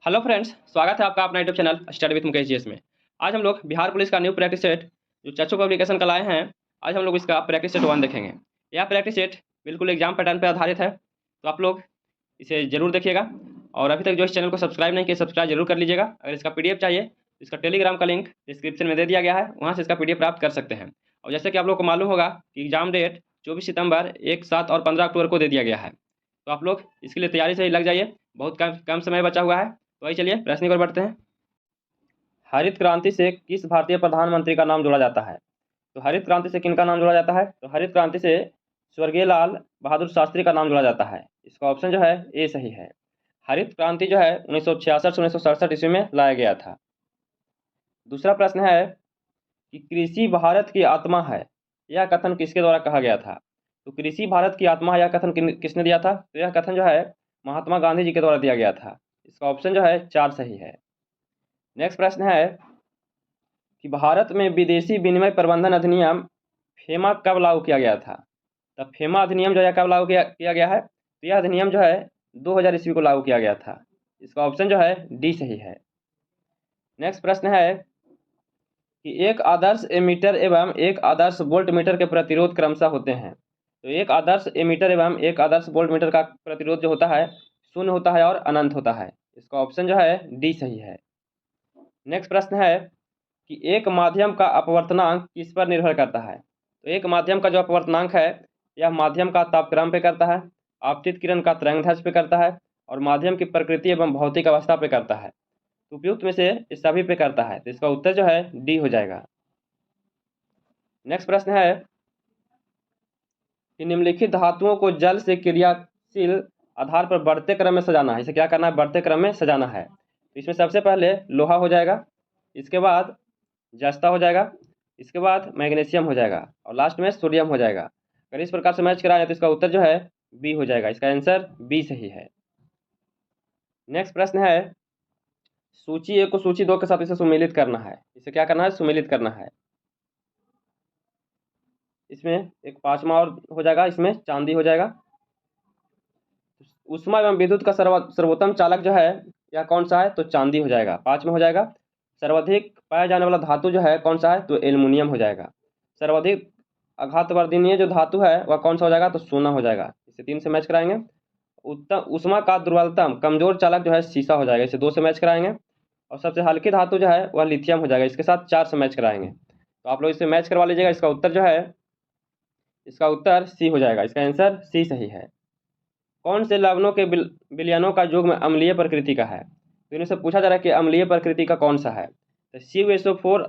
Hello friends, स्वागत है आपका अपना YouTube channel study with Mukesh GS में। आज हम लोग बिहार पुलिस का न्यू प्रैक्टिस सेट जो चच्चू पब्लिकेशन का लाए हैं, आज हम लोग इसका प्रैक्टिस सेट 1 देखेंगे। यह प्रैक्टिस सेट बिल्कुल एग्जाम पैटर्न पर आधारित है, तो आप लोग इसे जरूर देखिएगा। और अभी तक जो इस चैनल को सब्सक्राइब नहीं किया, सब्सक्राइब जरूर कर लीजिएगा। अगर इसका पीडीएफ चाहिए तो इसका टेलीग्राम का लिंक डिस्क्रिप्शन में दे दिया गया है, वहाँ से इसका पीडीएफ प्राप्त कर सकते हैं। और जैसे कि आप लोग को मालूम होगा कि एग्जाम डेट 24 सितंबर, 1, 7 और 15 अक्टूबर को दे दिया गया है, तो आप लोग इसके लिए तैयारी से ही लग जाइए। बहुत कम समय बचा हुआ है। तो वही चलिए प्रश्न की ओर बढ़ते हैं। हरित क्रांति से किस भारतीय प्रधानमंत्री का नाम जोड़ा जाता है? तो हरित क्रांति से किनका नाम जोड़ा जाता है? तो हरित क्रांति से स्वर्गीय लाल बहादुर शास्त्री का नाम जोड़ा जाता है। इसका ऑप्शन जो है ए सही है। हरित क्रांति जो है 1966 से 1967 ईस्वी में लाया गया था। दूसरा प्रश्न है कि कृषि भारत की आत्मा है, यह कथन किसके द्वारा कहा गया था? तो कृषि भारत की आत्मा है, यह कथन किसने दिया था? तो यह कथन जो है महात्मा गांधी जी के द्वारा दिया गया था। इसका ऑप्शन जो है 4 सही है। नेक्स्ट प्रश्न है कि भारत में विदेशी विनिमय प्रबंधन अधिनियम फेमा कब लागू किया गया था? तो फेमा अधिनियम जो है कब लागू किया गया है? तो यह अधिनियम जो है 2000 ईस्वी को लागू किया गया था। इसका ऑप्शन जो है डी सही है। नेक्स्ट प्रश्न है कि एक आदर्श एमीटर एवं एक आदर्श वोल्ट मीटर के प्रतिरोध क्रमशः होते हैं। तो एक आदर्श एमीटर एवं एक आदर्श वोल्ट मीटर का प्रतिरोध जो होता है शून्य होता है और अनंत होता है। इसका ऑप्शन जो है डी सही है। नेक्स्ट प्रश्न है कि एक माध्यम का अपवर्तनांक किस पर निर्भर करता है? तो एक माध्यम का जो अपवर्तनांक है यह माध्यम का तापक्रम पे करता है, आपतित किरण का तरंगदैर्ध्य पे करता है और माध्यम की प्रकृति एवं भौतिक अवस्था पे करता है। तो उपयुक्त में से इस सभी पे करता है, तो इसका उत्तर जो है डी हो जाएगा। नेक्स्ट प्रश्न है कि निम्नलिखित धातुओं को जल से क्रियाशील आधार पर बढ़ते क्रम में सजाना है। इसे क्या करना है? बढ़ते क्रम में सजाना है। तो इसमें सबसे पहले लोहा हो जाएगा, इसके बाद जस्ता हो जाएगा, इसके बाद मैग्नीशियम हो जाएगा और लास्ट में सोडियम हो जाएगा। अगर इस प्रकार से मैच कराया तो इसका उत्तर जो है बी हो जाएगा। इसका आंसर बी सही है। नेक्स्ट प्रश्न है सूची 1 को सूची 2 के साथ इसे सुमेलित करना है। इसे क्या करना है? सुमेलित करना है। इसमें एक 5वां और हो जाएगा, इसमें चांदी हो जाएगा। ऊष्मा एवं विद्युत का सर्वोत्तम चालक जो है यह कौन सा है? तो चांदी हो जाएगा। 5 में हो जाएगा। सर्वाधिक पाया जाने वाला धातु जो है कौन सा है? तो एल्युमिनियम हो जाएगा। सर्वाधिक आघातवर्धनीय जो धातु है वह कौन सा हो जाएगा? तो सोना हो जाएगा। इसे 3 से मैच कराएंगे। उत्तम ऊष्मा का दुर्बलतम कमजोर चालक जो है शीशा हो जाएगा। इसे 2 से मैच कराएंगे। और सबसे हल्की धातु जो है वह लिथियम हो जाएगा। इसके साथ 4 से मैच कराएंगे। तो आप लोग इसे मैच करवा लीजिएगा। इसका उत्तर जो है इसका उत्तर सी हो जाएगा। इसका आंसर सी सही है। कौन से लवणों के विलयनों का युग्म अम्लीय प्रकृति का है? तो इनसे पूछा जा रहा है कि अम्लीय प्रकृति का कौन सा है? तो CuSO4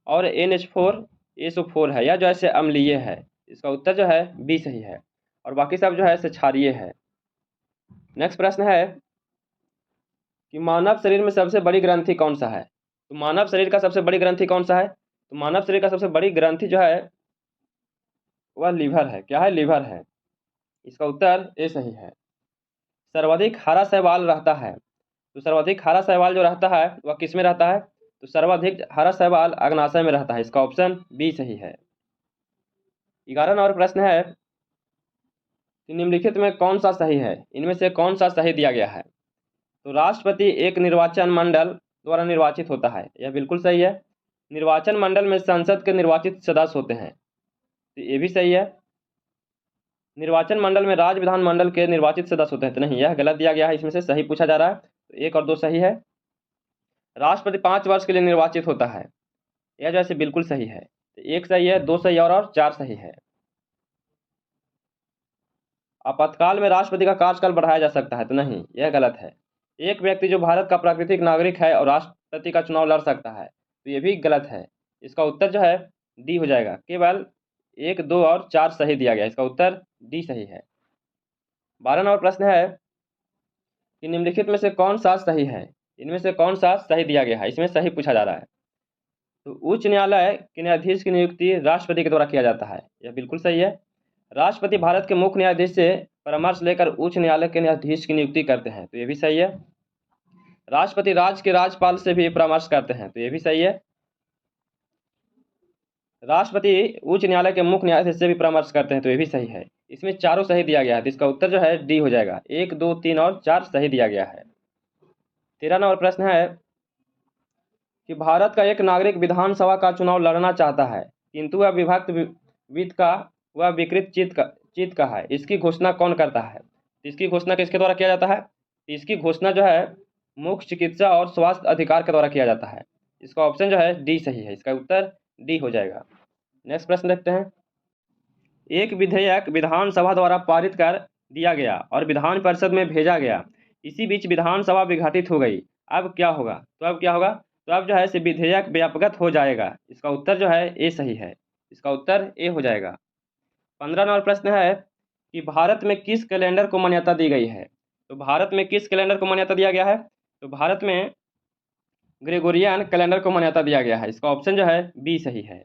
और NH4SO4 है, या जो है अम्लीय है। इसका उत्तर जो है बी सही है और बाकी सब जो है क्षारीय है। नेक्स्ट प्रश्न है कि मानव शरीर में सबसे बड़ी ग्रंथि कौन सा है? तो मानव शरीर का सबसे बड़ी ग्रंथि कौन सा है? तो मानव शरीर का सबसे बड़ी ग्रंथि जो है वह लीवर है। क्या है? लीवर है। इसका उत्तर ए सही है। सर्वाधिक हरा शैवाल रहता है। तो सर्वाधिक हरा शैवाल जो रहता है वह किस में रहता है? तो सर्वाधिक हरा शैवाल अग्नाशय में रहता है। इसका ऑप्शन बी सही है। 11 नंबर प्रश्न है कि निम्नलिखित में कौन सा सही है? इनमें से कौन सा सही दिया गया है? तो राष्ट्रपति एक निर्वाचन मंडल द्वारा निर्वाचित होता है। यह बिल्कुल सही है। निर्वाचन मंडल में संसद के निर्वाचित सदस्य होते हैं, तो ये भी सही है। निर्वाचन मंडल में राज्य विधानमंडल के निर्वाचित सदस्य होते हैं, तो नहीं, यह गलत दिया गया है। इसमें से सही पूछा जा रहा है, तो 1 और 2 सही है। राष्ट्रपति 5 वर्ष के लिए निर्वाचित होता है, यह जैसे बिल्कुल सही है। तो 1 सही है, 2 सही और 4 सही है। आपातकाल में राष्ट्रपति का कार्यकाल बढ़ाया जा सकता है, तो नहीं, यह गलत है। एक व्यक्ति जो भारत का प्राकृतिक नागरिक है और राष्ट्रपति का चुनाव लड़ सकता है, तो ये भी गलत है। इसका उत्तर जो है डी हो जाएगा। केवल 1, 2 और 4 सही दिया गया। इसका उत्तर डी सही है। 12 नंबर प्रश्न है कि निम्नलिखित में से कौन सा सही है? इनमें से कौन सा सही दिया गया है? इसमें सही पूछा जा रहा है। तो उच्च न्यायालय के न्यायाधीश की नियुक्ति राष्ट्रपति के द्वारा किया जाता है, यह बिल्कुल सही है। राष्ट्रपति भारत के मुख्य न्यायाधीश से परामर्श लेकर उच्च न्यायालय के न्यायाधीश की नियुक्ति करते हैं, तो ये भी सही है। राष्ट्रपति राज्य के राज्यपाल से भी परामर्श करते हैं, तो ये भी सही है। राष्ट्रपति उच्च न्यायालय के मुख्य न्यायाधीश से भी परामर्श करते हैं, तो ये भी सही है। इसमें चारों सही दिया गया है, तो इसका उत्तर जो है डी हो जाएगा। 1, 2, 3 और 4 सही दिया गया है। 13 नंबर प्रश्न है कि भारत का एक नागरिक विधानसभा का चुनाव लड़ना चाहता है, किंतु वह विभक्त वित्त का वह विकृत चित्त का है। इसकी घोषणा कौन करता है? इसकी घोषणा किसके द्वारा किया जाता है? इसकी घोषणा जो है मुख्य चिकित्सा और स्वास्थ्य अधिकार के द्वारा किया जाता है। इसका ऑप्शन जो है डी सही है। इसका उत्तर डी हो जाएगा। नेक्स्ट प्रश्न देखते हैं। एक विधेयक विधानसभा द्वारा पारित कर दिया गया और विधान परिषद में भेजा गया, इसी बीच विधानसभा विघटित हो गई, अब क्या होगा? तो अब क्या होगा? तो अब जो है विधेयक व्यापक हो जाएगा। इसका उत्तर जो है ए सही है। इसका उत्तर ए हो जाएगा। 15 नंबर प्रश्न है कि भारत में किस कैलेंडर को मान्यता दी गई है? तो भारत में किस कैलेंडर को मान्यता दिया गया है? तो भारत में ग्रेगोरियन कैलेंडर को मान्यता दिया गया है। इसका ऑप्शन जो है बी सही है।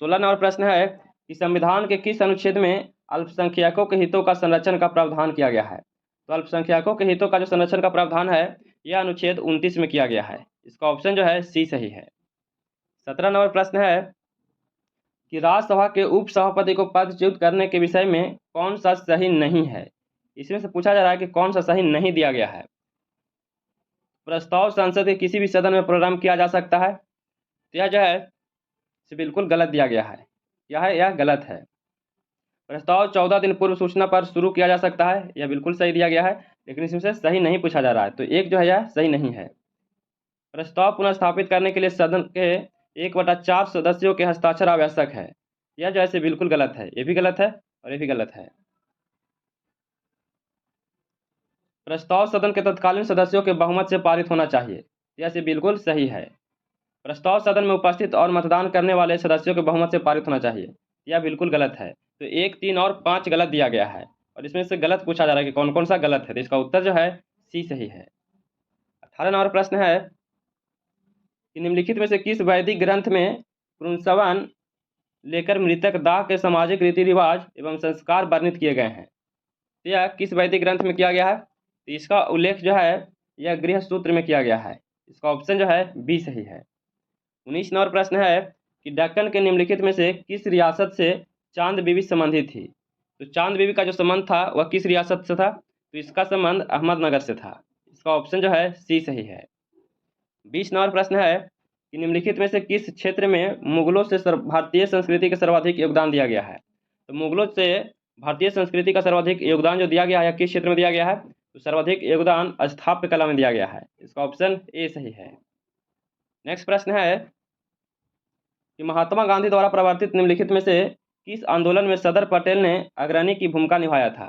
16 नंबर प्रश्न है कि संविधान के किस अनुच्छेद में अल्पसंख्यकों के हितों का संरक्षण का प्रावधान किया गया है? तो अल्पसंख्यकों के हितों का जो संरक्षण का प्रावधान है यह अनुच्छेद 29 में किया गया है। इसका ऑप्शन जो है सी सही है। 17 नंबर प्रश्न है कि राज्यसभा के उपसभापति को पदच्युत करने के विषय में कौन सा सही नहीं है? इसमें से पूछा जा रहा है कि कौन सा सही नहीं दिया गया है। प्रस्ताव संसद के किसी भी सदन में प्रारंभ किया जा सकता है, तो यह जो है बिल्कुल गलत दिया गया है। यह गलत है। प्रस्ताव 14 दिन पूर्व सूचना पर शुरू किया जा सकता है, यह बिल्कुल सही दिया गया है, लेकिन इसमें से सही नहीं पूछा जा रहा है, तो एक जो है यह सही नहीं है। प्रस्ताव पुनः स्थापित करने के लिए सदन के 1/4 सदस्यों के हस्ताक्षर आवश्यक है, यह जो है बिल्कुल गलत है। ये भी गलत है और ये भी गलत है। प्रस्ताव सदन के तत्कालीन सदस्यों के बहुमत से पारित होना चाहिए, यह बिल्कुल सही है। प्रस्ताव सदन में उपस्थित और मतदान करने वाले सदस्यों के बहुमत से पारित होना चाहिए, यह बिल्कुल गलत है। तो 1, 3 और 5 गलत दिया गया है और इसमें से गलत पूछा जा रहा है कि कौन कौन सा गलत है, तो इसका उत्तर जो है सी सही है। 18 नंबर प्रश्न है कि निम्नलिखित में से किस वैदिक ग्रंथ में पुंसवन लेकर मृतक दाह के सामाजिक रीति रिवाज एवं संस्कार वर्णित किए गए हैं? तो यह किस वैदिक ग्रंथ में किया गया है? तो इसका उल्लेख जो है यह गृह सूत्र में किया गया है। इसका ऑप्शन जो है बी सही है। 19 नंबर प्रश्न है कि दक्कन के निम्नलिखित में से किस रियासत से चांद बीबी संबंधित थी? तो चांद बीबी का जो संबंध था वह किस रियासत से था? तो इसका संबंध अहमदनगर से था। इसका ऑप्शन जो है सी सही है। 20 नंबर प्रश्न है कि निम्नलिखित में से किस क्षेत्र में मुगलों से भारतीय संस्कृति का सर्वाधिक योगदान दिया गया है? तो मुगलों से भारतीय संस्कृति का सर्वाधिक योगदान जो दिया गया है किस क्षेत्र में दिया गया है? तो सर्वाधिक योगदान स्थापत्य कला में दिया गया है। इसका ऑप्शन ए सही है। नेक्स्ट प्रश्न है कि महात्मा गांधी द्वारा प्रवर्तित निम्नलिखित में से किस आंदोलन में सरदार पटेल ने अग्रणी की भूमिका निभाया था?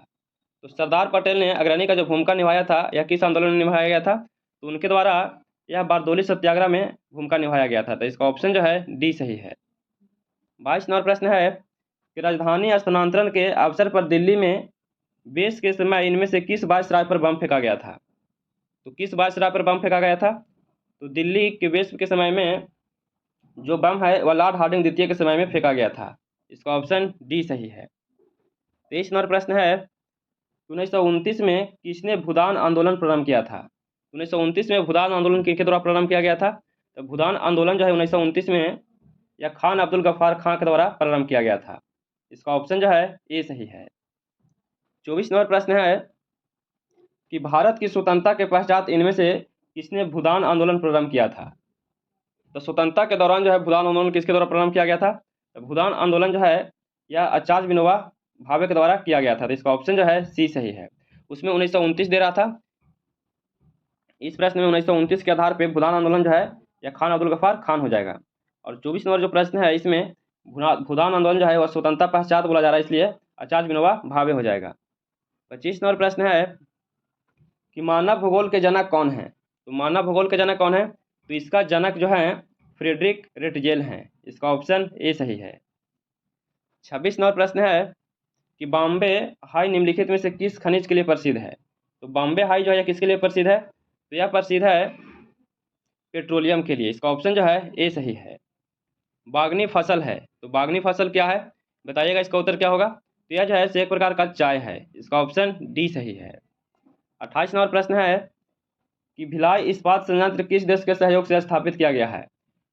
तो सरदार पटेल ने अग्रणी का जो भूमिका निभाया था यह किस आंदोलन में निभाया गया था? तो उनके द्वारा यह बारदोली सत्याग्रह में भूमिका निभाया गया था। तो इसका ऑप्शन जो है डी सही है। 22 नंबर प्रश्न है कि राजधानी स्थानांतरण के अवसर पर दिल्ली में बेस के समय इनमें से किस वायसराय पर बम फेंका गया था? तो किस वायसराय पर बम फेंका गया था? तो दिल्ली के बेस के समय में जो बम है वह लॉर्ड हार्डिंग द्वितीय के समय में फेंका गया था। इसका ऑप्शन डी सही है। 23 नंबर प्रश्न है 1929 में किसने भूदान आंदोलन प्रारंभ किया था? 1929 में भूदान आंदोलन किसके द्वारा प्रारंभ किया गया था? तो भूदान आंदोलन जो है 1929 में यह खान अब्दुल गफ्फार खान के द्वारा प्रारंभ किया गया था। इसका ऑप्शन जो है ए सही है। 24 नंबर प्रश्न है कि भारत की स्वतंत्रता के पश्चात इनमें से किसने भूदान आंदोलन प्रारंभ किया था? तो स्वतंत्रता के दौरान जो है भूदान आंदोलन किसके द्वारा प्रारंभ किया गया था? तो भूदान आंदोलन जो है यह आचार्य विनोबा भावे के द्वारा किया गया था। तो इसका ऑप्शन जो है सी सही है। उसमें 1929 दे रहा था। इस प्रश्न में 1929 के आधार पर भूदान आंदोलन जो है यह खान अब्दुल गफ्फार खान हो जाएगा। और 24 नंबर जो प्रश्न है इसमें भूदान आंदोलन जो है वह स्वतंत्रता पश्चात बोला जा रहा है, इसलिए आचार्य विनोबा भावे हो जाएगा। 25 नंबर प्रश्न है कि मानव भूगोल के जनक कौन है? तो मानव भूगोल के जनक कौन है? तो इसका जनक जो है फ्रेडरिक रेटजेल हैं। इसका ऑप्शन ए सही है। 26 नंबर प्रश्न है कि बॉम्बे हाई निम्नलिखित में से किस खनिज के लिए प्रसिद्ध है? तो बॉम्बे हाई जो है किसके लिए प्रसिद्ध है? तो यह प्रसिद्ध है पेट्रोलियम के लिए। इसका ऑप्शन जो है ए सही है। बागनी फसल है, तो बागनी फसल क्या है बताइएगा, इसका उत्तर क्या होगा? तो यह जो है एक प्रकार का चाय है। इसका ऑप्शन डी सही है। 28 नंबर प्रश्न है कि भिलाई इस्पात संयंत्र किस देश के सहयोग से स्थापित किया गया है?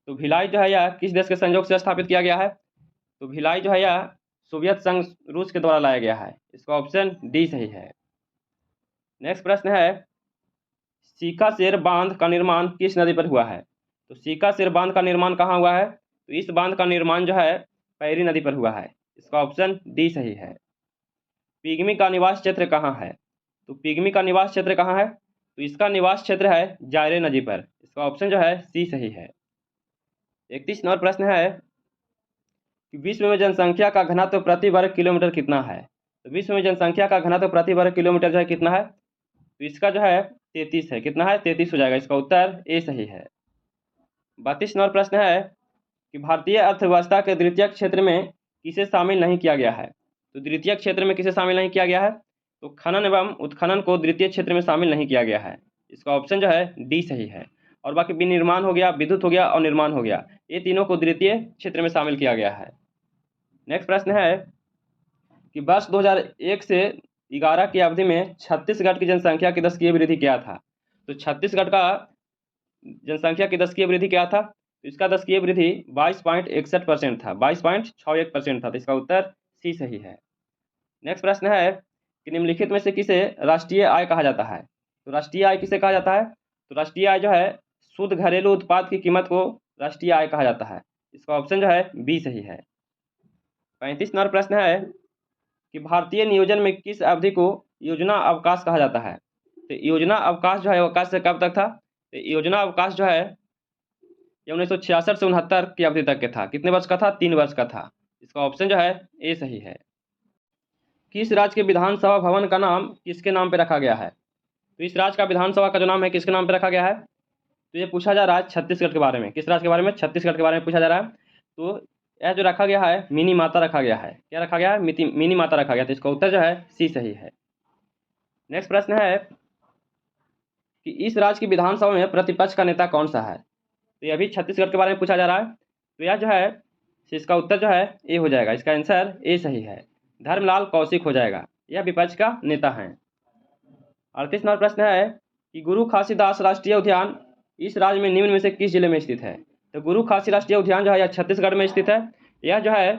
तो भिलाई जो है यह किस देश के सहयोग से स्थापित किया गया है? तो भिलाई जो है यह सोवियत संघ रूस के द्वारा लाया गया है। इसका ऑप्शन डी सही है। नेक्स्ट प्रश्न है सीकासेर बांध का निर्माण किस नदी पर हुआ है? तो सीकासेर बांध का निर्माण कहाँ हुआ है? तो इस बांध का निर्माण जो है पैरी नदी पर हुआ है। इसका ऑप्शन डी सही है। पिग्मी का निवास क्षेत्र कहाँ है? तो पिग्मी का निवास क्षेत्र कहाँ है? तो इसका निवास क्षेत्र है जायरे नदी पर। इसका ऑप्शन जो है सी सही है। 31 नंबर प्रश्न है कि विश्व में जनसंख्या का घनत्व प्रति वर्ग किलोमीटर कितना है? तो विश्व में जनसंख्या का घनत्व प्रति वर्ग किलोमीटर जो है कितना है? तो इसका जो है 33 है। कितना है? 33 हो जाएगा। इसका उत्तर ए सही है। 32 नंबर प्रश्न है कि भारतीय अर्थव्यवस्था के द्वितीयक क्षेत्र में किसे शामिल नहीं किया गया है? तो द्वितीयक क्षेत्र में किसे शामिल नहीं किया गया है? तो खनन एवं उत्खनन को द्वितीय क्षेत्र में शामिल नहीं किया गया है। इसका ऑप्शन जो है डी सही है। और बाकी विनिर्माण हो गया, विद्युत हो गया और निर्माण हो गया, ये तीनों को द्वितीय क्षेत्र में शामिल किया गया है। नेक्स्ट प्रश्न है कि वर्ष 2001 से 11 की अवधि में छत्तीसगढ़ की जनसंख्या की दशकीय वृद्धि क्या था? तो छत्तीसगढ़ का जनसंख्या की दशकीय वृद्धि क्या था? तो इसका दशकीय वृद्धि 22.61% था, 22.61% था। तो इसका उत्तर सी सही है। नेक्स्ट प्रश्न है कि निम्नलिखित में से किसे राष्ट्रीय आय कहा जाता है? तो राष्ट्रीय आय किसे कहा जाता है? तो राष्ट्रीय आय जो है शुद्ध घरेलू उत्पाद की कीमत को राष्ट्रीय आय कहा जाता है। इसका ऑप्शन जो है बी सही है। 35 नंबर प्रश्न है कि भारतीय नियोजन में किस अवधि को योजना अवकाश कहा जाता है? तो योजना अवकाश जो है अवकाश से कब तक था? तो योजना अवकाश जो है ये 1966 से 69 की अवधि तक के था। कितने वर्ष का था? 3 वर्ष का था। इसका ऑप्शन जो है ए सही है। किस राज्य के विधानसभा भवन का नाम किसके नाम पर रखा गया है? तो इस राज्य का विधानसभा का जो नाम है किसके नाम पर रखा गया है? तो ये पूछा जा रहा है छत्तीसगढ़ के बारे में। किस राज्य के बारे में? छत्तीसगढ़ के बारे में पूछा जा रहा है। तो यह जो रखा गया है मिनी माता रखा गया है। क्या रखा गया है? मिनी माता रखा गया। तो इसका उत्तर जो है सी सही है। नेक्स्ट प्रश्न है कि इस राज्य की विधानसभा में प्रतिपक्ष का नेता कौन सा है? तो यह भी छत्तीसगढ़ के बारे में पूछा जा रहा है। तो यह जो है इसका उत्तर जो है ए हो जाएगा। इसका आंसर ए सही है। धर्मलाल कौशिक हो जाएगा। यह विपक्ष का नेता है। 38 नंबर प्रश्न है कि गुरु खासीदास राष्ट्रीय उद्यान इस राज्य में निम्न में से किस जिले में स्थित है? तो गुरु खासी राष्ट्रीय उद्यान जो है यह छत्तीसगढ़ में स्थित है। यह जो है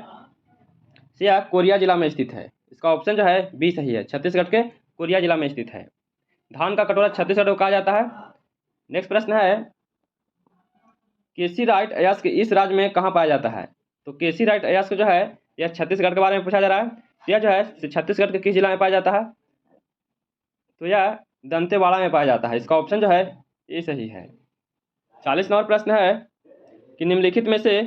यह कोरिया जिला में स्थित है। इसका ऑप्शन जो है बी सही है। छत्तीसगढ़ के कोरिया जिला में स्थित है। धान का कटोरा छत्तीसगढ़ को कहा जाता है। नेक्स्ट प्रश्न है केसी राइट अयस्क इस राज्य में कहाँ पाया जाता है? तो केसी राइट अयस्क जो है यह छत्तीसगढ़ के बारे में पूछा जा रहा है। यह जो है छत्तीसगढ़ के किस जिला में पाया जाता है? तो यह दंतेवाड़ा में पाया जाता है। इसका ऑप्शन जो है ये सही है। 40 नंबर प्रश्न है कि निम्नलिखित में से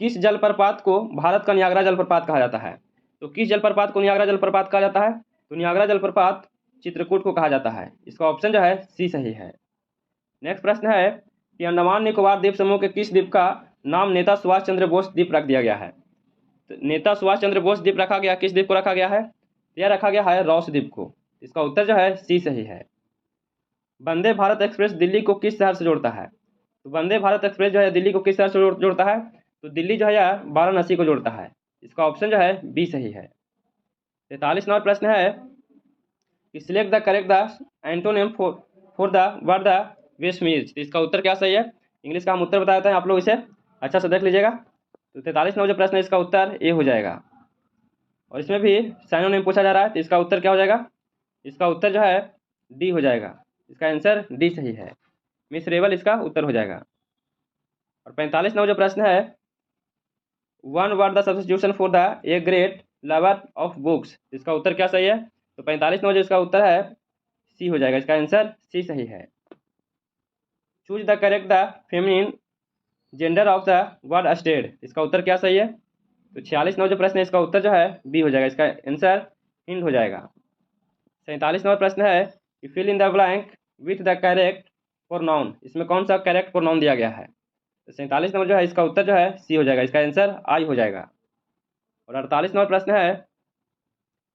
किस जलप्रपात को भारत का नियाग्रा जलप्रपात कहा जाता है? तो किस जलप्रपात को नियाग्रा जलप्रपात कहा जाता है? तो नियाग्रा जलप्रपात चित्रकूट को कहा जाता है। इसका ऑप्शन जो है सी सही है। नेक्स्ट प्रश्न है कि अंडमान निकोबार द्वीप समूह के किस द्वीप का नाम नेता सुभाष चंद्र बोस द्वीप रख दिया गया है? तो नेता सुभाष चंद्र बोस द्वीप रखा गया, किस द्वीप को रखा गया है? यह रखा गया है रॉस द्वीप को। इसका उत्तर जो है सी सही है। वंदे भारत एक्सप्रेस दिल्ली को किस शहर से जोड़ता है? तो वंदे भारत एक्सप्रेस जो है दिल्ली को किस शहर से जोड़ता है? तो दिल्ली जो है यह वाराणसी को जोड़ता है। इसका ऑप्शन जो है बी सही है। 43 नंबर प्रश्न है कि select the correct the antonym for the word the Westminster. तो इसका उत्तर क्या सही है? इंग्लिश का हम उत्तर बता देते हैं, आप लोग इसे अच्छा से देख लीजिएगा। तो 43 नंबर जो प्रश्न है इसका उत्तर ए हो जाएगा। और इसमें भी साइनोनिम पूछा जा रहा है। तो इसका उत्तर क्या हो जाएगा? इसका उत्तर जो है डी हो जाएगा। इसका आंसर डी सही है। मिसरेबल इसका उत्तर हो जाएगा। और 45 नंबर जो प्रश्न है one word the substitution for the a great lover of books. इसका उत्तर क्या सही है? तो 45 नंबर जो इसका उत्तर है सी हो जाएगा। इसका आंसर सी सही है। Choose the correct the feminine gender of the word stead. इसका उत्तर क्या सही है? तो 46 नंबर जो प्रश्न है इसका उत्तर जो है बी हो जाएगा। इसका आंसर हिंड हो जाएगा। 47 नंबर प्रश्न है कि fill in the blank with the correct pronoun. इसमें कौन सा करेक्ट प्रोनाउन दिया गया है? तो 47 नंबर जो है इसका उत्तर जो है सी हो जाएगा। इसका आंसर आई हो जाएगा। और 48 नंबर प्रश्न है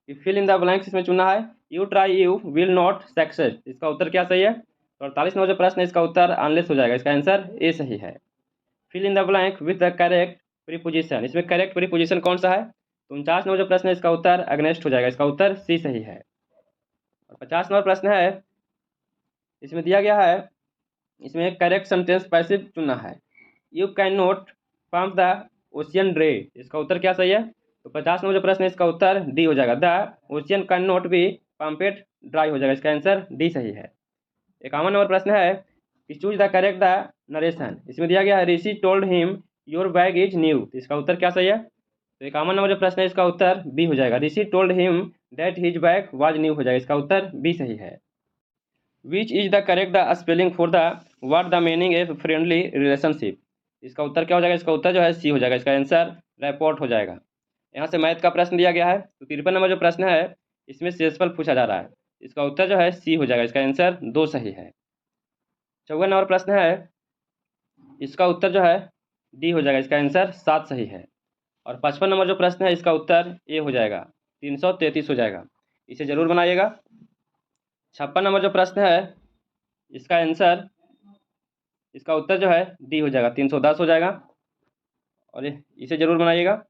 कि फिल इन द ब्लैंक्स इसमें चुना है you try you will not success. इसका उत्तर क्या सही है? तो 48 नंबर जो प्रश्न है इसका उत्तर अनलेस हो जाएगा। इसका आंसर ए सही है। Fill in the blank with the correct preposition. इसमें करेक्ट प्रीपोजिशन कौन सा है? तो 49 नंबर जो प्रश्न है इसका उत्तर अगेंस्ट हो जाएगा। इसका उत्तर सी सही है। और 50 नंबर प्रश्न है इसमें दिया गया है इसमें करेक्ट सेंटेंस पैसिव चुनना है। You can not pump the ocean dry. इसका उत्तर क्या सही है? तो 50 नंबर जो प्रश्न है इसका उत्तर डी हो जाएगा। The ocean can not be pumped dry हो जाएगा। इसका आंसर डी सही है। 51 नंबर प्रश्न है कि choose the correct the narration. इसमें दिया गया है Rishi told him your bag is new. तो इसका उत्तर क्या सही है? तो 51 नंबर जो प्रश्न है इसका उत्तर बी हो जाएगा। Rishi told him that his bag was new हो जाएगा। इसका उत्तर बी सही है। Which is the correct the spelling for the word the meaning a friendly relationship. इसका उत्तर क्या हो जाएगा? इसका उत्तर जो है सी हो जाएगा। इसका आंसर रैपोर्ट हो जाएगा। यहाँ से मैथ का प्रश्न दिया गया है। तो 53 नंबर जो प्रश्न है इसमें शेषफल पूछा जा रहा है। इसका उत्तर जो है सी हो जाएगा। इसका आंसर 2 सही है। 54 नंबर प्रश्न है इसका उत्तर जो है डी हो जाएगा। इसका आंसर 7 सही है। और 55 नंबर जो प्रश्न है इसका उत्तर ए हो जाएगा। 333 हो जाएगा। इसे जरूर बनाइएगा। 56 नंबर जो प्रश्न है इसका आंसर इसका उत्तर जो है डी हो जाएगा। 310 हो जाएगा। और इसे जरूर बनाइएगा।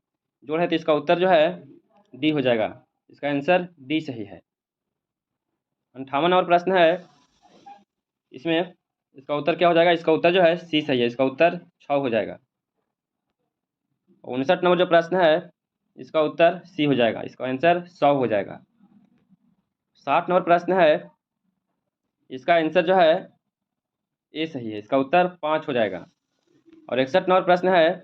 जोड़ है तो इसका उत्तर जो है डी हो जाएगा। इसका आंसर डी सही है। 58 नंबर प्रश्न है इसमें इसका उत्तर क्या हो जाएगा? इसका उत्तर जो है सी सही है। इसका उत्तर 6 हो जाएगा। 59 नंबर जो प्रश्न है इसका उत्तर सी हो जाएगा। इसका आंसर 100 हो जाएगा। 60 नंबर प्रश्न है इसका आंसर जो है ए सही है। इसका उत्तर 5 हो जाएगा। और 61 नंबर प्रश्न है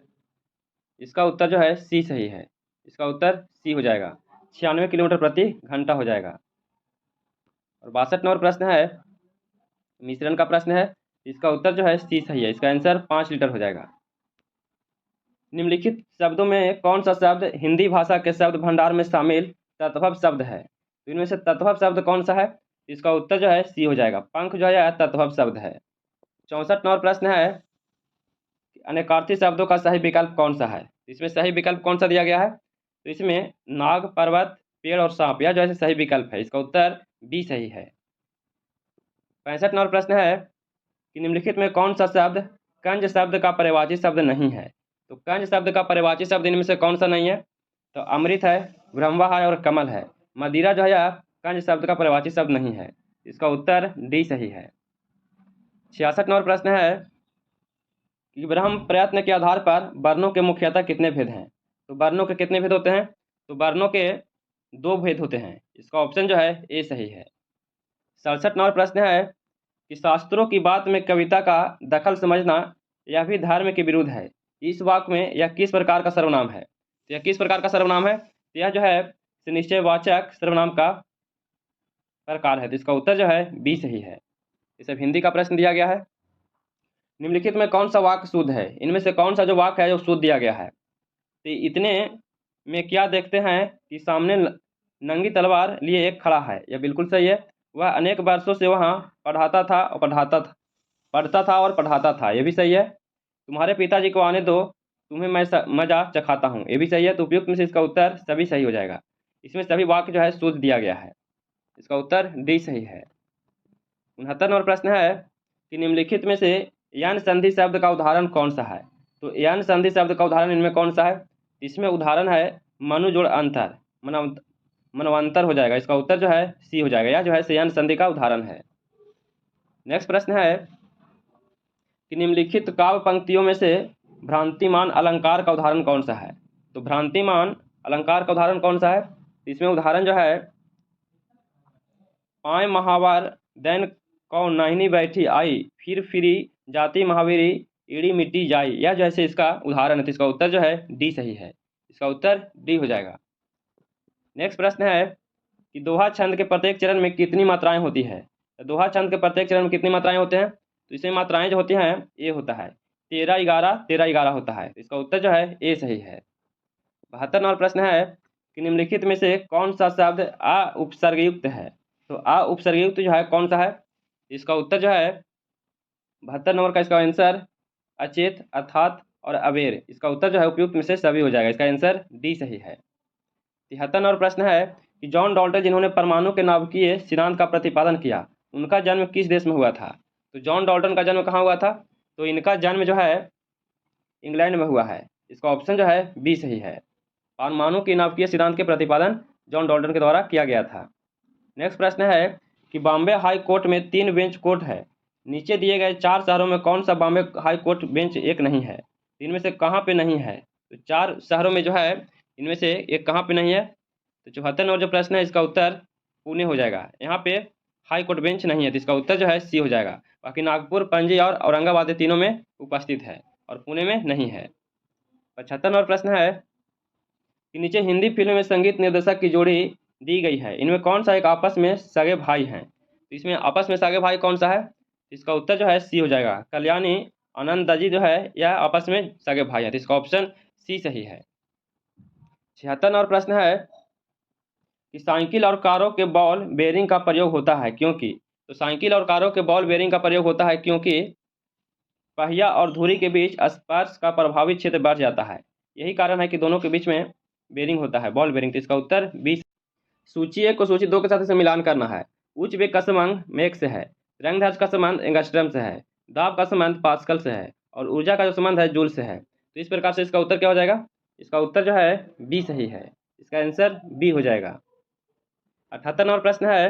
इसका उत्तर जो है सी सही है। इसका उत्तर सी हो जाएगा। 96 किलोमीटर प्रति घंटा हो जाएगा। और 62 नंबर प्रश्न है मिश्रण का प्रश्न है। इसका उत्तर जो है सी सही है। इसका आंसर 5 लीटर हो जाएगा। निम्नलिखित शब्दों में कौन सा शब्द हिंदी भाषा के शब्द भंडार में शामिल तत्भव शब्द है? तो इनमें से तत्भव शब्द कौन सा है? इसका उत्तर जो है सी हो जाएगा। पंख जो है तत्भव शब्द है। 64 नंबर प्रश्न है अनेकार्थी शब्दों का सही विकल्प कौन सा है? इसमें सही विकल्प कौन सा दिया गया है? तो इसमें नाग, पर्वत, पेड़ और सांप यह जो है सही विकल्प है। इसका उत्तर बी सही है। 65 नंबर प्रश्न है कि निम्नलिखित में कौन सा शब्द कंज शब्द का पर्यायवाची शब्द नहीं है? तो कंज शब्द का पर्यायवाची शब्द इनमें से कौन सा नहीं है? तो अमृत है, ब्रह्मा है और कमल है। मदिरा जो है कंज शब्द का पर्यायवाची शब्द नहीं है। इसका उत्तर डी सही है। 66 नंबर प्रश्न है कि ब्रह्म प्रयत्न के आधार पर वर्णों के मुख्यतः कितने भेद हैं? तो वर्णों के कितने भेद होते हैं? तो वर्णों के 2 भेद होते हैं। इसका ऑप्शन जो है ए सही है। 67 नंबर प्रश्न है कि शास्त्रों की बात में कविता का दखल समझना यह भी धर्म के विरुद्ध है। इस वाक्य में यह किस प्रकार का सर्वनाम है? तो यह किस प्रकार का सर्वनाम है? तो यह जो है निश्चयवाचक सर्वनाम का प्रकार है। तो इसका उत्तर जो है बी सही है। ये सब हिंदी का प्रश्न दिया गया है। निम्नलिखित में कौन सा वाक्य शुद्ध है? इनमें से कौन सा जो वाक्य है जो शुद्ध दिया गया है? तो इतने में क्या देखते हैं कि सामने नंगी तलवार लिए एक खड़ा है। यह बिल्कुल सही है। वह अनेक वर्षों से वहाँ पढ़ता था और पढ़ाता था। यह भी सही है। तुम्हारे पिताजी को आने दो, तुम्हें मैं मजा चखाता हूँ। ये भी सही है। तो उपयुक्त में से इसका उत्तर सभी सही हो जाएगा। इसमें सभी वाक्य जो है शुद्ध दिया गया है। इसका उत्तर डी सही है। 69 नंबर प्रश्न है कि निम्नलिखित में से यन संधि शब्द का उदाहरण कौन सा है? तो यन संधि शब्द का उदाहरण इनमें कौन सा है? इसमें उदाहरण है मनु जोड़ अंतर, मनवंतर हो जाएगा। इसका उत्तर जो है सी हो जाएगा। यह जो है यन संधि का उदाहरण है। नेक्स्ट प्रश्न है कि निम्नलिखित काव्य पंक्तियों में से भ्रांतिमान अलंकार का उदाहरण कौन सा है? तो भ्रांतिमान अलंकार का उदाहरण कौन सा है? इसमें उदाहरण जो है पाए महावर दैन कौ नाहिनी बैठी आई, फिर फिरी जाति महावीरी ईड़ी मिट्टी जाई। यह जैसे इसका उदाहरण है। तो इसका उत्तर जो है डी सही है। इसका उत्तर डी हो जाएगा। नेक्स्ट प्रश्न है कि दोहा छंद के प्रत्येक चरण में कितनी मात्राएं होती है? तो दोहा छंद के प्रत्येक चरण में कितनी मात्राएं होते हैं? तो इसमें मात्राएं जो होती हैं ये होता है 13 11 13 11 होता है। तो इसका उत्तर जो है ए सही है। 72 नंबर प्रश्न है कि निम्नलिखित में से कौन सा शब्द आ उपसर्गयुक्त है? तो आ उपसर्गयुक्त जो है कौन सा है? इसका उत्तर जो है 72 नंबर का इसका आंसर अचेत, अर्थात और अबेर। इसका उत्तर जो है उपयुक्त में से सभी हो जाएगा। इसका आंसर डी सही है। 73 नंबर प्रश्न है कि जॉन डाल्टन जिन्होंने परमाणु के नाभिकीय सिद्धांत का प्रतिपादन किया उनका जन्म किस देश में हुआ था? तो जॉन डाल्टन का जन्म कहाँ हुआ था? तो इनका जन्म जो है इंग्लैंड में हुआ है। इसका ऑप्शन जो है बी सही है। परमाणु के नाभिकीय सिद्धांत के प्रतिपादन जॉन डाल्टन के द्वारा किया गया था। नेक्स्ट प्रश्न है कि बॉम्बे हाई कोर्ट में 3 बेंच कोर्ट है। नीचे दिए गए 4 शहरों में कौन सा बॉम्बे हाई कोर्ट बेंच एक नहीं है? इनमें से कहाँ पे नहीं है? तो 4 शहरों में जो है इनमें से एक कहाँ पे नहीं है? तो 74 नंबर जो प्रश्न है इसका उत्तर पुणे हो जाएगा। यहाँ पे हाई कोर्ट बेंच नहीं है, तो इसका उत्तर जो है सी हो जाएगा। बाकी नागपुर, पणजी और औरंगाबाद तीनों में उपस्थित है और पुणे में नहीं है। 75 नंबर प्रश्न है कि नीचे हिंदी फिल्म में संगीत निर्देशक की जोड़ी दी गई है, इनमें कौन सा एक आपस में सगे भाई हैं? तो इसमें आपस में सगे भाई कौन सा है? इसका उत्तर जो है सी हो जाएगा। कल्याणी आनंदजी जो है यह आपस में सगे भाई हैं, तो इसका ऑप्शन सी सही है। 76 नंबर प्रश्न है कि साइकिल और कारों के बॉल बेरिंग का प्रयोग होता है क्योंकि? तो साइकिल और कारों के बॉल बेरिंग का प्रयोग होता है क्योंकि पहिया और धुरी के बीच स्पर्श का प्रभावित क्षेत्र बढ़ जाता है। यही कारण है कि दोनों के बीच में बेरिंग होता है, बॉल बेरिंग। तो इसका उत्तर 20। सूची 1 को सूची 2 के साथ इसे मिलान करना है। उच्च वेग का संबंध मेक से है, तरंगदैर्घ्य का संबंध एंगस्ट्रम से है, दाब का संबंध पास्कल से है और ऊर्जा का जो संबंध है जूल से है। तो इस प्रकार से इसका उत्तर क्या हो जाएगा? इसका उत्तर जो है बी सही है। इसका आंसर बी हो जाएगा। 78 नंबर प्रश्न है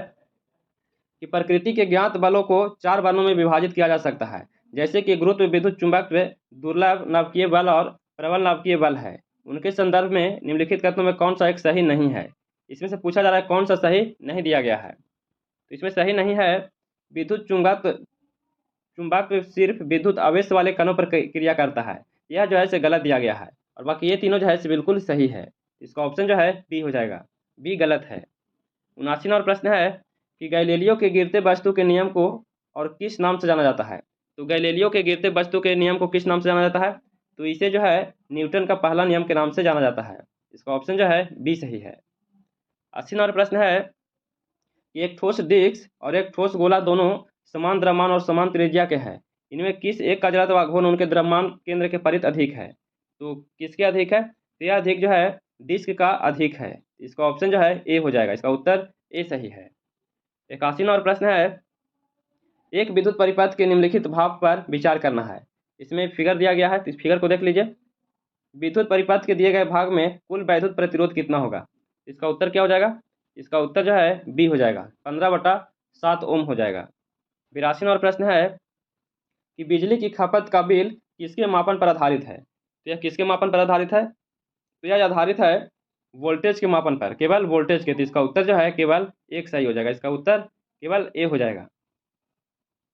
कि प्रकृति के ज्ञात बलों को 4 बलों में विभाजित किया जा सकता है, जैसे कि गुरुत्व, विद्युत चुंबकत्व, दुर्लभ नाभिकीय बल और प्रबल नाभिकीय बल है। उनके संदर्भ में निम्नलिखित कथनों में कौन सा एक सही नहीं है? इसमें से पूछा जा रहा है कौन सा सही नहीं दिया गया है। तो इसमें सही नहीं है विद्युत चुंबकत्व सिर्फ विद्युत आवेश वाले कणों पर क्रिया करता है, यह जो है इसे गलत दिया गया है। और बाकी ये तीनों जो है इसे बिल्कुल सही है। इसका ऑप्शन जो है बी हो जाएगा, बी गलत है। 79 नंबर प्रश्न है कि गैलीलियो के गिरते वस्तु के नियम को और किस नाम से जाना जाता है? तो गैलीलियो के गिरते वस्तु के नियम को किस नाम से जाना जाता है? तो इसे जो है न्यूटन का पहला नियम के नाम से जाना जाता है। इसका ऑप्शन जो है बी सही है। 80 नंबर प्रश्न है कि एक ठोस डिस्क और एक ठोस गोला दोनों समान द्रव्यमान और समान त्रिज्या के हैं, इनमें किस एक का जड़त्व आघूर्ण उनके द्रव्यमान केंद्र के परित अधिक है? तो किसके अधिक है? तो यह अधिक जो है डिस्क का अधिक है। इसका ऑप्शन जो है ए हो जाएगा। इसका उत्तर ए सही है। 81 नंबर प्रश्न है एक विद्युत परिपथ के निम्नलिखित भाग पर विचार करना है। इसमें फिगर दिया गया है, तो इस फिगर को देख लीजिए। विद्युत परिपथ के दिए गए भाग में कुल वैद्युत प्रतिरोध कितना होगा? इसका उत्तर क्या हो जाएगा? इसका उत्तर जो है बी हो जाएगा, 15/7 ओम हो जाएगा। 82 नंबर प्रश्न है कि बिजली की खपत का बिल किसके मापन पर आधारित है? तो यह किसके मापन पर आधारित है? तो यह आधारित है वोल्टेज के मापन पर, केवल वोल्टेज के। तो इसका उत्तर जो है केवल एक सही हो जाएगा। इसका उत्तर केवल ए हो जाएगा।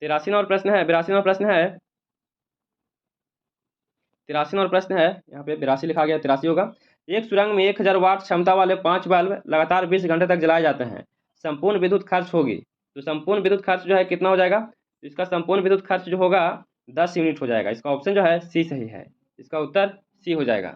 83 नंबर प्रश्न है 82 नंबर प्रश्न है 83 नंबर प्रश्न है, यहाँ पे 82 लिखा गया, 83 होगा। एक सुरंग में 1000 वाट क्षमता वाले 5 बल्ब लगातार 20 घंटे तक जलाए जाते हैं, संपूर्ण विद्युत खर्च होगी। तो संपूर्ण विद्युत खर्च जो है कितना हो जाएगा? तो इसका संपूर्ण विद्युत खर्च जो होगा 10 यूनिट हो जाएगा। इसका ऑप्शन जो है सी सही है। इसका उत्तर सी हो जाएगा।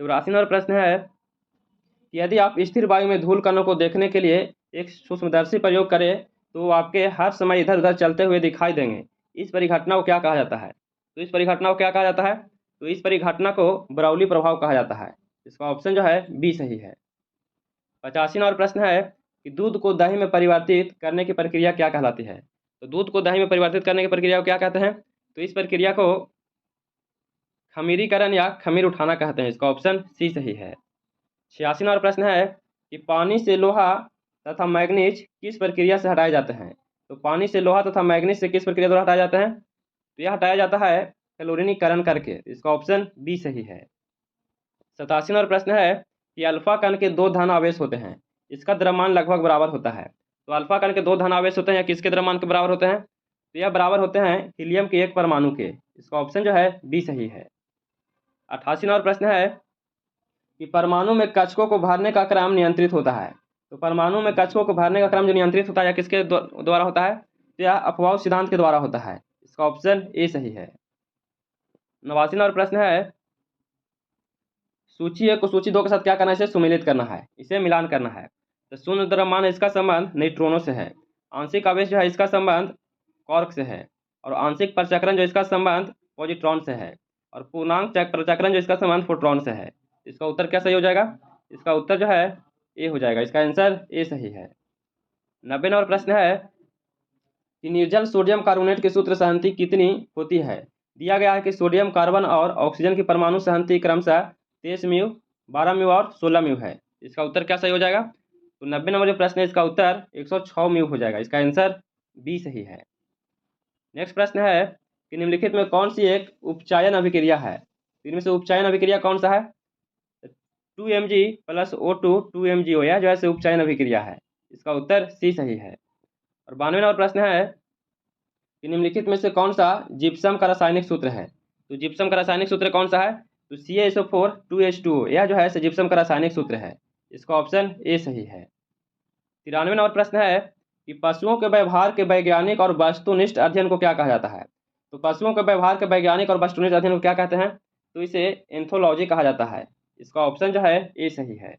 84 नंबर प्रश्न है कि यदि आप स्थिर वायु में धूल कणों को देखने के लिए एक सूक्ष्मदर्शी प्रयोग करें तो आपके हर समय इधर उधर चलते हुए दिखाई देंगे। इस परिघटना को क्या कहा जाता है? तो इस परिघटना को क्या कहा जाता है? तो इस परिघटना को ब्राउली प्रभाव कहा जाता है। इसका ऑप्शन जो है बी सही है। 85 नंबर प्रश्न है कि दूध को दही में परिवर्तित करने की प्रक्रिया क्या कहलाती है? तो दूध को दही में परिवर्तित करने की प्रक्रिया को क्या कहते हैं? तो इस प्रक्रिया को खमीरीकरण या खमीर उठाना कहते हैं। इसका ऑप्शन सी सही है। 86 नंबर प्रश्न है कि पानी से लोहा तथा मैग्नीज किस प्रक्रिया से हटाए जाते हैं? तो पानी से लोहा तथा मैग्नीज से किस प्रक्रिया द्वारा हटाया जाते हैं? तो यह हटाया जाता है क्लोरीनीकरण करके। इसका ऑप्शन बी सही है। 87 नंबर प्रश्न है कि अल्फा कण के 2 धन आवेश होते हैं, इसका द्रव्यमान लगभग बराबर होता है। तो अल्फा कण के 2 धन आवेश होते हैं, किसके द्रव्यमान के बराबर होते हैं? तो यह बराबर होते हैं हीलियम के 1 परमाणु के। इसका ऑप्शन जो है बी सही है। 88 नंबर प्रश्न है कि परमाणु में कक्षकों को भरने का क्रम नियंत्रित होता है। तो परमाणु में कक्षकों को भरने का क्रम जो नियंत्रित होता है या किसके द्वारा होता है? तो यह अफबाउ सिद्धांत के द्वारा होता है। इसका ऑप्शन ए सही है। 89 नंबर प्रश्न है सूची 1 को सूची 2 के साथ क्या करना है? इसे सुमेलित करना है, इसे मिलान करना है। तो शून्य द्रव्यमान इसका संबंध न्यूट्रॉनों से है, आंशिक आवेश जो है इसका संबंध क्वार्क से है और आंशिक परचक्रण जो इसका संबंध पॉजिट्रॉन से है और पूर्णांक परचक्रण जो इसका संबंध फोटोन से है। इसका उत्तर क्या सही हो जाएगा? इसका उत्तर जो है ए हो जाएगा। इसका आंसर ए सही है। 90 नंबर प्रश्न है कि निर्जल सोडियम कार्बोनेट की सूत्र सहंति कितनी होती है? दिया गया है कि सोडियम, कार्बन और ऑक्सीजन की परमाणु सहंति क्रमशः 23 म्यू, 12 म्यू और 16 म्यू है। इसका उत्तर क्या सही हो जाएगा? तो 90 नंबर जो प्रश्न है इसका उत्तर 106 म्यू हो जाएगा। इसका आंसर बी सही है। नेक्स्ट प्रश्न है कि निम्नलिखित में कौन सी एक उपचायन अभिक्रिया है? इनमें से उपचायन अभिक्रिया कौन सा है? 2Mg + O2 2MgO, यह जो है उपचायन अभिक्रिया है। इसका उत्तर सी सही है। और 92वां नंबर प्रश्न है कि निम्नलिखित में से कौन सा जिप्सम का रासायनिक सूत्र है। तो जिप्सम का रासायनिक सूत्र कौन सा है, तो CaSO4 2H2O, यह जो है जिप्सम का रासायनिक सूत्र है। इसका ऑप्शन ए सही है। 93वां नंबर प्रश्न है कि पशुओं के व्यवहार के वैज्ञानिक और वस्तुनिष्ठ अध्ययन को क्या कहा जाता है। तो पशुओं के व्यवहार के वैज्ञानिक और वस्तुनिष्ठ अध्ययन को क्या कहते हैं, तो इसे एंथोलॉजी कहा जाता है। इसका ऑप्शन जो है ए सही है।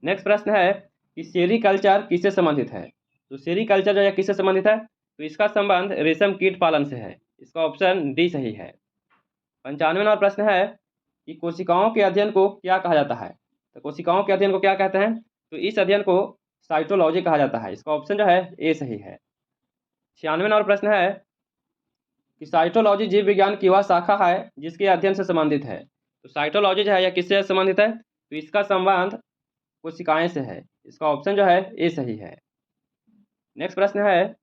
नेक्स्ट प्रश्न है कि सेरीकल्चर किससे संबंधित है। तो सेरीकल्चर जो है किससे संबंधित है, तो इसका संबंध रेशम कीट पालन से है। इसका ऑप्शन डी सही है। 95वां नंबर प्रश्न है कि कोशिकाओं के अध्ययन को क्या कहा जाता है। तो कोशिकाओं के अध्ययन को क्या कहते हैं, तो इस अध्ययन को साइटोलॉजी कहा जाता है। इसका ऑप्शन जो है ए सही है। 96वां नंबर प्रश्न है कि साइटोलॉजी जीव विज्ञान की वह शाखा है जिसके अध्ययन से संबंधित है। तो साइटोलॉजी जो है यह किससे संबंधित है, तो इसका संबंध कोशिकाएं से है। इसका ऑप्शन जो है ए सही है। नेक्स्ट प्रश्न है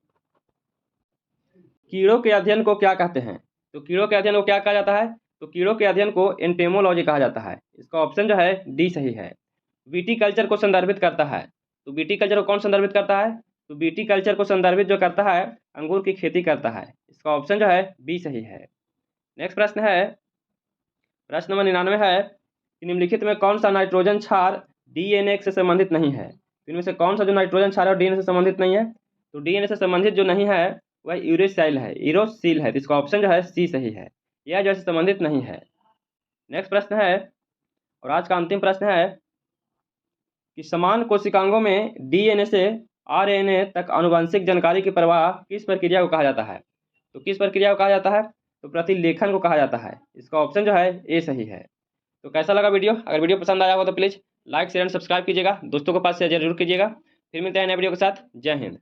कीड़ों के अध्ययन को क्या कहते हैं। तो कीड़ों के अध्ययन को क्या कहा जाता है, तो कीड़ों के अध्ययन को एंटेमोलॉजी कहा जाता है। इसका ऑप्शन जो है डी सही है। विटीकल्चर को संदर्भित करता है। तो विटीकल्चर को कौन संदर्भित करता है, तो विटीकल्चर को संदर्भित जो करता है अंगूर की खेती करता है। इसका ऑप्शन जो है बी सही है। नेक्स्ट प्रश्न है प्रश्न नंबर 99 है कि निम्नलिखित में कौन सा नाइट्रोजन क्षार डीएनए से संबंधित नहीं है। इनमें से कौन सा जो नाइट्रोजन क्षार और डीएनए से संबंधित नहीं है, तो डीएनए से संबंधित जो नहीं है वह यूरेसिल है, यूरोसिल है। तो इसका ऑप्शन जो है सी सही है, यह जो है संबंधित नहीं है। नेक्स्ट प्रश्न है और आज का अंतिम प्रश्न है कि समान कोशिकांगों में डीएनए से आरएनए तक आनुवंशिक जानकारी की प्रवाह किस प्रक्रिया को कहा जाता है। तो किस प्रक्रिया को कहा जाता है, तो प्रतिलेखन को कहा जाता है। इसका ऑप्शन जो है ए सही है। तो कैसा लगा वीडियो, अगर वीडियो पसंद आया हो तो please like share and subscribe कीजिएगा, दोस्तों के पास शेयर जरूर कीजिएगा। फिर मिलते हैं नए वीडियो के साथ। जय हिंद।